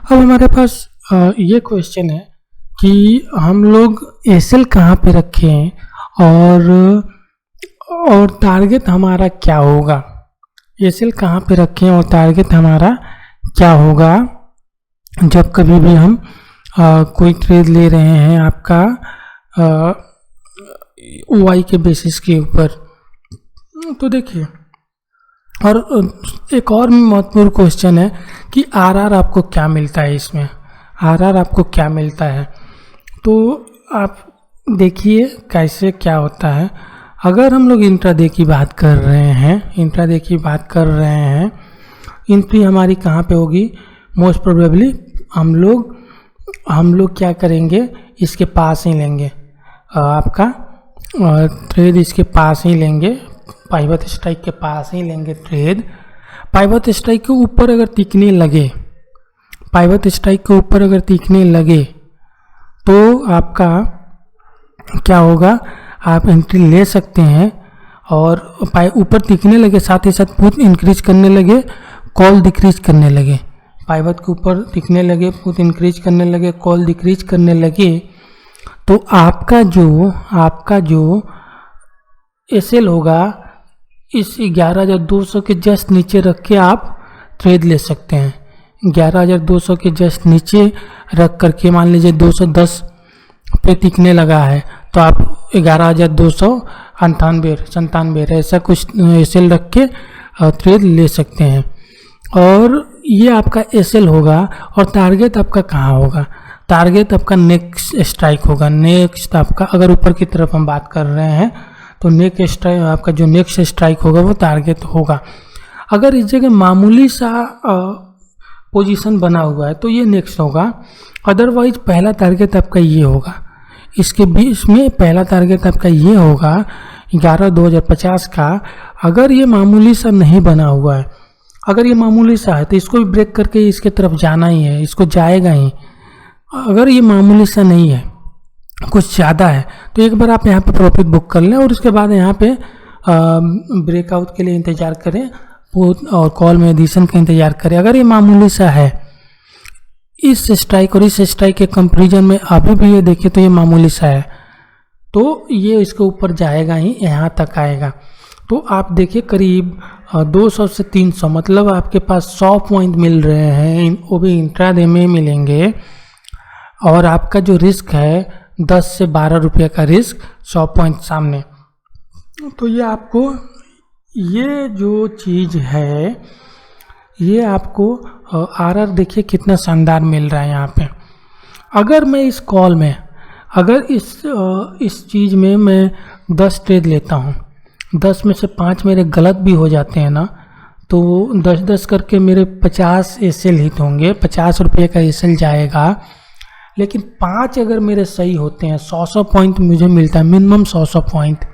अब हमारे पास ये क्वेश्चन है कि हम लोग एसएल कहाँ पे रखें और टारगेट हमारा क्या होगा। एसएल कहाँ पे रखें और टारगेट हमारा क्या होगा जब कभी भी हम कोई ट्रेड ले रहे हैं आपका वाई के बेसिस के ऊपर। तो देखिए, और एक और महत्वपूर्ण क्वेश्चन है कि आरआर आपको क्या मिलता है, इसमें आरआर आपको क्या मिलता है। तो आप देखिए कैसे क्या होता है। अगर हम लोग इंट्राडे की बात कर रहे हैं, एंट्री हमारी कहाँ पे होगी, मोस्ट प्रोबेबली हम लोग क्या करेंगे, इसके पास ही लेंगे, आपका ट्रेड इसके पास ही लेंगे, पाइवट स्ट्राइक के पास ही लेंगे ट्रेड। पाइवट स्ट्राइक के ऊपर अगर टिकने लगे तो आपका क्या होगा, आप एंट्री ले सकते हैं। और ऊपर टिकने लगे, साथ ही साथ पुट इंक्रीज करने लगे, कॉल डिक्रीज करने लगे। पाइवट के ऊपर टिकने लगे, पुट इंक्रीज करने लगे, कॉल डिक्रीज करने लगे, तो आपका जो एसएल होगा इस 11,200 के जस्ट नीचे रख के आप ट्रेड ले सकते हैं। 11,200 के जस्ट नीचे रख करके, मान लीजिए 210 पे टिकने लगा है तो आप 11,298 ऐसा कुछ एसएल रख के ट्रेड ले सकते हैं। और ये आपका एसएल होगा। और टारगेट आपका कहाँ होगा, टारगेट आपका नेक्स्ट स्ट्राइक होगा। नेक्स्ट आपका, अगर ऊपर की तरफ हम बात कर रहे हैं तो नेक्स्ट स्ट्राइक, आपका जो नेक्स्ट स्ट्राइक होगा वो टारगेट होगा। अगर इस जगह मामूली सा पोजीशन बना हुआ है तो ये नेक्स्ट होगा। अदरवाइज पहला टारगेट आपका ये होगा, इसके बीच में पहला टारगेट आपका ये होगा 11,2050 का। अगर ये मामूली सा नहीं बना हुआ है, अगर ये मामूली सा है तो इसको भी ब्रेक करके इसके तरफ जाना ही है, इसको जाएगा ही। अगर ये मामूली सा नहीं है, कुछ ज़्यादा है, तो एक बार आप यहाँ पे प्रॉफिट बुक कर लें और उसके बाद यहाँ पे ब्रेकआउट के लिए इंतज़ार करें और कॉल में एडिशन का इंतज़ार करें। अगर ये मामूली सा है, इस स्ट्राइक और इस स्ट्राइक के कंपैरिजन में अभी भी ये देखिए तो ये मामूली सा है, तो ये इसके ऊपर जाएगा ही, यहाँ तक आएगा। तो आप देखिए करीब 200 से 300, मतलब आपके पास 100 पॉइंट मिल रहे हैं, वो भी इंट्राडे में मिलेंगे। और आपका जो रिस्क है 10 से 12 रुपये का रिस्क, 100 पॉइंट सामने। तो ये आपको, ये जो चीज़ है, ये आपको आरआर देखिए कितना शानदार मिल रहा है यहाँ पे। अगर मैं इस कॉल में, अगर इस चीज़ में मैं 10 ट्रेड लेता हूँ, 10 में से 5 मेरे गलत भी हो जाते हैं ना, तो 10-10 करके मेरे 50 एसएल हिट होंगे, 50 रुपये का एसएल जाएगा। लेकिन 5 अगर मेरे सही होते हैं, 100 पॉइंट मुझे मिलता है, मिनिमम 100 पॉइंट,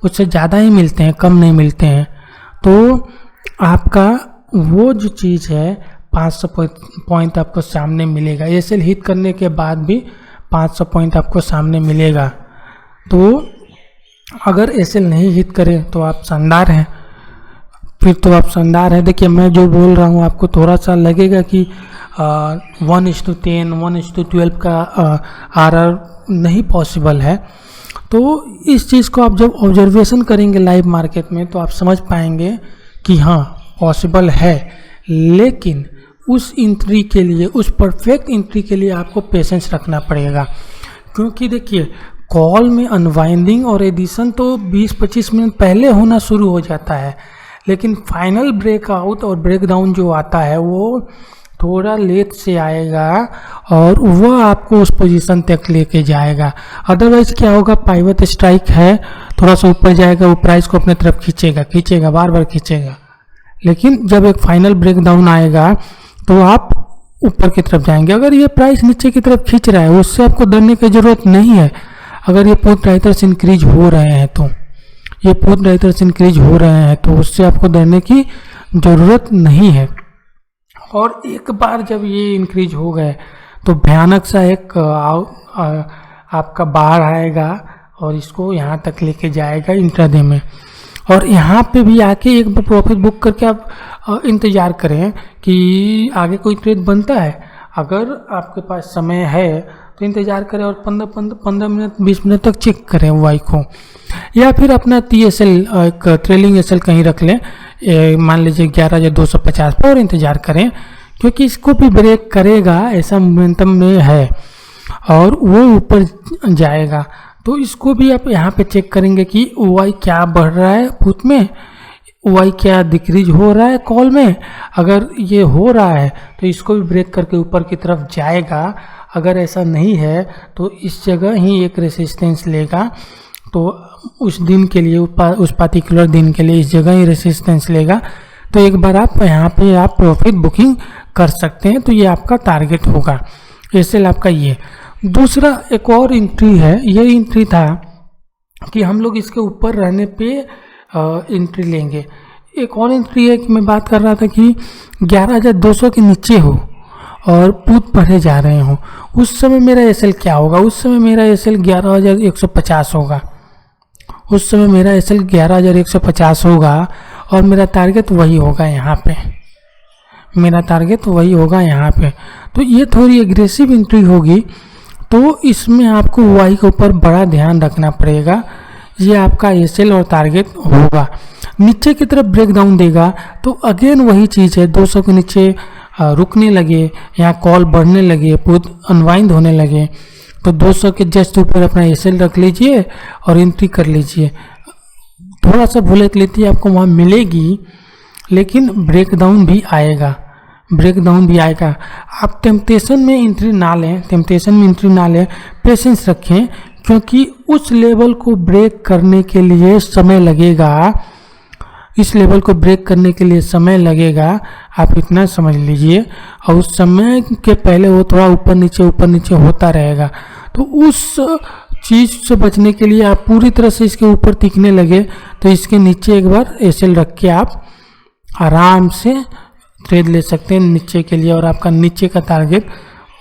उससे ज़्यादा ही मिलते हैं, कम नहीं मिलते हैं। तो आपका वो जो चीज़ है 500 पॉइंट आपको सामने मिलेगा। एसएल हिट करने के बाद भी 500 पॉइंट आपको सामने मिलेगा। तो अगर एसएल नहीं हिट करे तो आप शानदार हैं, फिर तो आप शानदार हैं। देखिए मैं जो बोल रहा हूँ आपको थोड़ा सा लगेगा कि 1:10, 1:12 का आरआर नहीं पॉसिबल है। तो इस चीज़ को आप जब ऑब्जर्वेशन करेंगे लाइव मार्केट में तो आप समझ पाएंगे कि हाँ पॉसिबल है। लेकिन उस एंट्री के लिए, उस परफेक्ट एंट्री के लिए आपको पेशेंस रखना पड़ेगा। क्योंकि देखिए कॉल में अनवाइंडिंग और एडिशन तो 20-25 मिनट पहले होना शुरू हो जाता है, लेकिन फाइनल ब्रेकआउट और ब्रेकडाउन जो आता है वो थोड़ा लेट से आएगा और वो आपको उस पोजीशन तक लेके जाएगा। अदरवाइज क्या होगा, पाइवट स्ट्राइक है, थोड़ा सा ऊपर जाएगा, वो प्राइस को अपने तरफ खींचेगा, बार बार खींचेगा। लेकिन जब एक फाइनल ब्रेकडाउन आएगा तो आप ऊपर की तरफ जाएंगे। अगर ये प्राइस नीचे की तरफ खींच रहा है उससे आपको डरने की ज़रूरत नहीं है। अगर ये पुट राइटर्स इंक्रीज हो रहे हैं तो उससे आपको डरने की ज़रूरत नहीं है। और एक बार जब ये इंक्रीज हो गए तो भयानक सा एक आपका बाढ़ आएगा और इसको यहाँ तक लेके जाएगा इंट्राडे में। और यहाँ पे भी आके एक बार प्रॉफिट बुक करके आप इंतज़ार करें कि आगे कोई ट्रेड बनता है। अगर आपके पास समय है तो इंतज़ार करें और 15 मिनट 20 मिनट तक चेक करें वाई को, या फिर अपना TSL एक ट्रेलिंग SL कहीं रख लें, मान लीजिए 11,250 पर, और इंतज़ार करें क्योंकि इसको भी ब्रेक करेगा, ऐसा मोमेंटम में है और वो ऊपर जाएगा। तो इसको भी आप यहाँ पे चेक करेंगे कि वाई क्या बढ़ रहा है पुट में, वाई क्या डिक्रीज हो रहा है कॉल में। अगर ये हो रहा है तो इसको भी ब्रेक करके ऊपर की तरफ जाएगा। अगर ऐसा नहीं है तो इस जगह ही एक रेसिस्टेंस लेगा, तो उस दिन के लिए, उस पार्टिकुलर दिन के लिए इस जगह ही रेसिस्टेंस लेगा। तो एक बार आप यहाँ पे आप प्रॉफिट बुकिंग कर सकते हैं। तो ये आपका टारगेट होगा, एसएल आपका ये। दूसरा एक और एंट्री है, ये एंट्री था कि हम लोग इसके ऊपर रहने पे एंट्री लेंगे। एक और एंट्री है कि मैं बात कर रहा था कि 11,200 के नीचे हो और पुट बढ़े जा रहे हो, उस समय मेरा एसएल क्या होगा? उस समय मेरा एसएल 11,150 होगा। उस समय मेरा एसएल 11,150 होगा और मेरा टारगेट वही होगा यहाँ पे, मेरा टारगेट वही होगा यहाँ पे। तो ये थोड़ी एग्रेसिव एंट्री होगी, तो इसमें आपको वाई के ऊपर बड़ा ध्यान रखना पड़ेगा। ये आपका एसएल और टारगेट होगा। नीचे की तरफ ब्रेक डाउन देगा तो अगेन वही चीज़ है, 200 के नीचे रुकने लगे, यहाँ कॉल बढ़ने लगे, पुट अनवाइंड होने लगे, तो 200 के जस्ट ऊपर अपना एसएल रख लीजिए और एंट्री कर लीजिए। थोड़ा सा वोलेटिलिटी आपको वहाँ मिलेगी, लेकिन ब्रेक डाउन भी आएगा, ब्रेक डाउन भी आएगा। आप टेम्पटेशन में एंट्री ना लें, टेम्पटेशन में एंट्री ना लें, पेशेंस रखें, क्योंकि उस लेवल को ब्रेक करने के लिए समय लगेगा, इस लेवल को ब्रेक करने के लिए समय लगेगा, आप इतना समझ लीजिए। और उस समय के पहले वो थोड़ा ऊपर नीचे होता रहेगा। तो उस चीज़ से बचने के लिए आप पूरी तरह से इसके ऊपर टिकने लगे तो इसके नीचे एक बार एसएल रख के आप आराम से ट्रेड ले सकते हैं नीचे के लिए। और आपका नीचे का टारगेट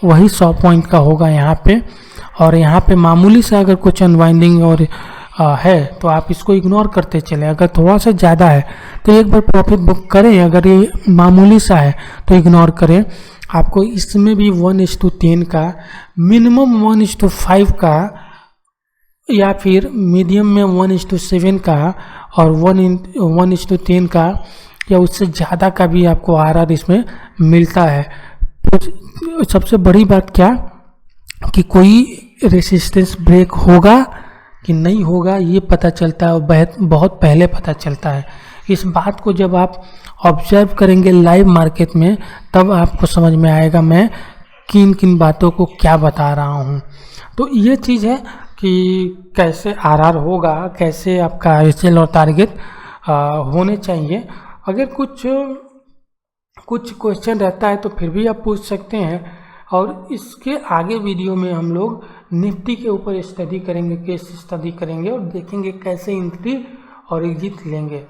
वही 100 पॉइंट का होगा यहाँ पे। और यहाँ पे मामूली सा अगर कुछ अनवाइंडिंग और है तो आप इसको इग्नोर करते चले। अगर थोड़ा सा ज़्यादा है तो एक बार प्रॉफिट बुक करें, अगर ये मामूली सा है तो इग्नोर करें। आपको इसमें भी 1:10 का, मिनिमम 1:5 का, या फिर मीडियम में 1:7 का और 1:10 का या उससे ज़्यादा का भी आपको आरआर इसमें मिलता है। तो सबसे बड़ी बात क्या कि कोई रेसिस्टेंस ब्रेक होगा कि नहीं होगा ये पता चलता है, और बहुत पहले पता चलता है। इस बात को जब आप ऑब्जर्व करेंगे लाइव मार्केट में, तब आपको समझ में आएगा मैं किन किन बातों को क्या बता रहा हूँ। तो ये चीज़ है कि कैसे आरआर होगा, कैसे आपका एसएल और टारगेट होने चाहिए। अगर कुछ क्वेश्चन रहता है तो फिर भी आप पूछ सकते हैं। और इसके आगे वीडियो में हम लोग निफ्टी के ऊपर स्टडी करेंगे, केस स्टडी करेंगे और देखेंगे कैसे एंट्री और एग्जिट लेंगे।